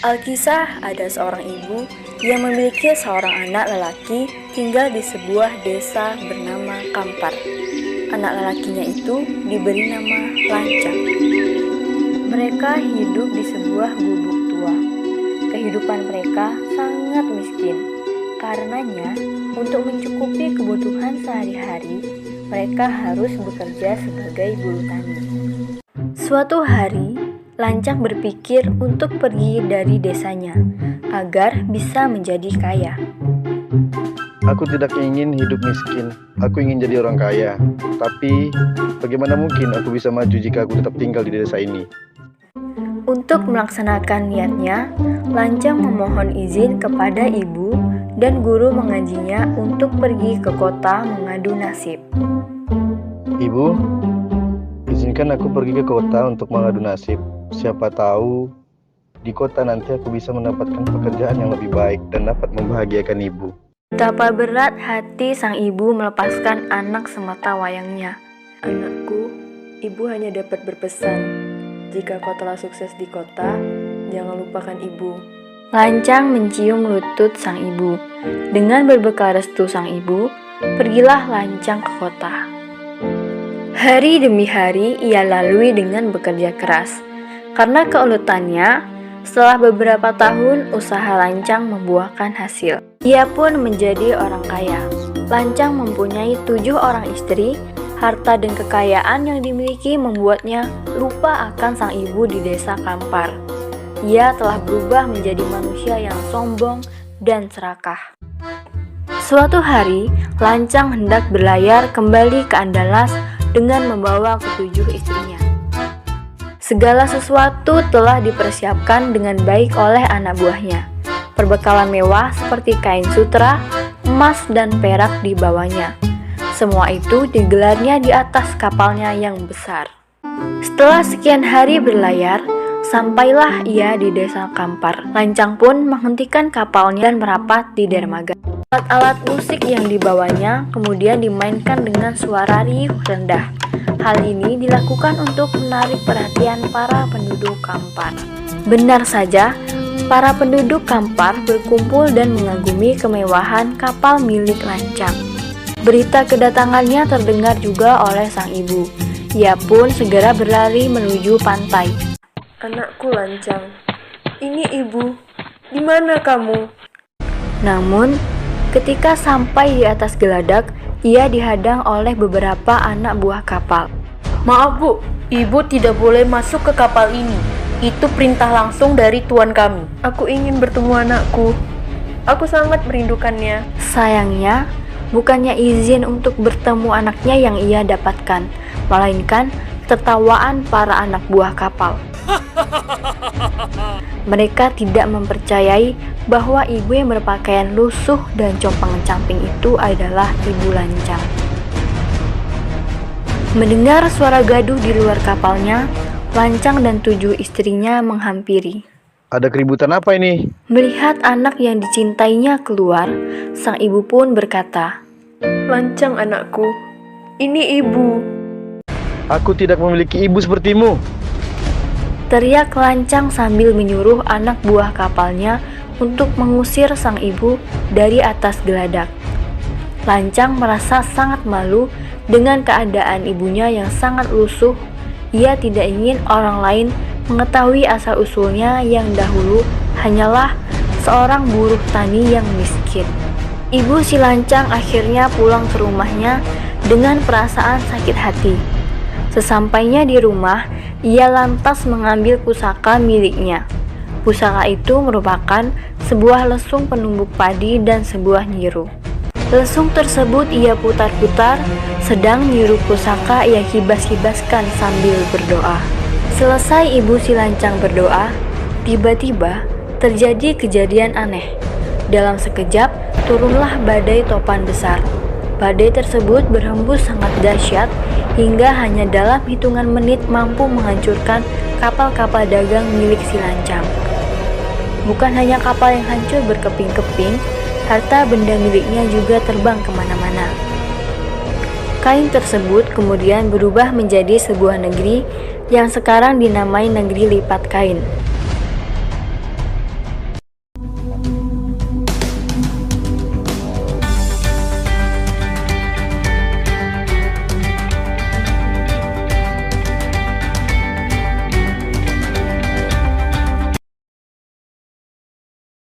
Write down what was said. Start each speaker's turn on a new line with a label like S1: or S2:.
S1: Alkisah ada seorang ibu yang memiliki seorang anak lelaki tinggal di sebuah desa bernama Kampar. Anak lelakinya itu diberi nama Lancang. Mereka hidup di sebuah gubuk tua. Kehidupan mereka sangat miskin. Karenanya, untuk mencukupi kebutuhan sehari-hari, mereka harus bekerja sebagai buruh tani. Suatu hari, Lancang berpikir untuk pergi dari desanya agar bisa menjadi kaya.
S2: Aku tidak ingin hidup miskin. Aku ingin jadi orang kaya. Tapi bagaimana mungkin aku bisa maju jika aku tetap tinggal di desa ini?
S1: Untuk melaksanakan niatnya, Lancang memohon izin kepada ibu dan guru mengajinya untuk pergi ke kota mengadu nasib.
S2: Ibu, izinkan aku pergi ke kota untuk mengadu nasib. Siapa tahu di kota nanti aku bisa mendapatkan pekerjaan yang lebih baik dan dapat membahagiakan ibu.
S1: Betapa berat hati sang ibu melepaskan anak semata wayangnya. Anakku, ibu hanya dapat berpesan, jika kau telah sukses di kota, jangan lupakan ibu. Lancang mencium lutut sang ibu. Dengan berbekal restu sang ibu, pergilah Lancang ke kota. Hari demi hari ia lalui dengan bekerja keras. Karena keuletannya, setelah beberapa tahun usaha Lancang membuahkan hasil. Ia pun menjadi orang kaya. Lancang mempunyai 7 orang istri. Harta dan kekayaan yang dimiliki membuatnya lupa akan sang ibu di desa Kampar. Ia telah berubah menjadi manusia yang sombong dan serakah. Suatu hari, Lancang hendak berlayar kembali ke Andalas dengan membawa ke-7 istrinya. Segala sesuatu telah dipersiapkan dengan baik oleh anak buahnya. Perbekalan mewah seperti kain sutra, emas, dan perak dibawanya. Semua itu digelarnya di atas kapalnya yang besar. Setelah sekian hari berlayar, sampailah ia di desa Kampar. Lancang pun menghentikan kapalnya dan merapat di dermaga. Alat-alat musik yang dibawanya kemudian dimainkan dengan suara riuh rendah. Hal ini dilakukan untuk menarik perhatian para penduduk Kampar. Benar saja, para penduduk Kampar berkumpul dan mengagumi kemewahan kapal milik Lancang. Berita kedatangannya terdengar juga oleh sang ibu. Ia pun segera berlari menuju pantai.
S3: Anakku Lancang, ini ibu. Di mana kamu?
S1: Namun, ketika sampai di atas geladak, ia dihadang oleh beberapa anak buah kapal.
S3: Maaf bu, ibu tidak boleh masuk ke kapal ini. Itu perintah langsung dari tuan kami. Aku ingin bertemu anakku. Aku sangat merindukannya.
S1: Sayangnya, bukannya izin untuk bertemu anaknya yang ia dapatkan, melainkan tertawaan para anak buah kapal. Mereka tidak mempercayai bahwa ibu yang berpakaian lusuh dan compang-camping itu adalah ibu Lancang. Mendengar suara gaduh di luar kapalnya, Lancang dan 7 istrinya menghampiri.
S2: Ada keributan apa ini?
S1: Melihat anak yang dicintainya keluar, sang ibu pun berkata,
S3: Lancang anakku, ini ibu.
S2: Aku tidak memiliki ibu sepertimu.
S1: Teriak Lancang sambil menyuruh anak buah kapalnya untuk mengusir sang ibu dari atas geladak. Lancang merasa sangat malu dengan keadaan ibunya yang sangat lusuh. Ia tidak ingin orang lain mengetahui asal-usulnya yang dahulu hanyalah seorang buruh tani yang miskin. Ibu si Lancang akhirnya pulang ke rumahnya dengan perasaan sakit hati. Sesampainya di rumah, ia lantas mengambil pusaka miliknya. Pusaka itu merupakan sebuah lesung penumbuk padi dan sebuah nyiru. Lesung tersebut ia putar-putar, sedang nyiru pusaka ia hibas-hibaskan sambil berdoa. Selesai ibu si Lancang berdoa, tiba-tiba terjadi kejadian aneh. Dalam sekejap, turunlah badai topan besar. Badai tersebut berhembus sangat dahsyat hingga hanya dalam hitungan menit mampu menghancurkan kapal-kapal dagang milik si Lancang. Bukan hanya kapal yang hancur berkeping-keping, harta benda miliknya juga terbang kemana-mana. Kain tersebut kemudian berubah menjadi sebuah negeri yang sekarang dinamai negeri lipat kain.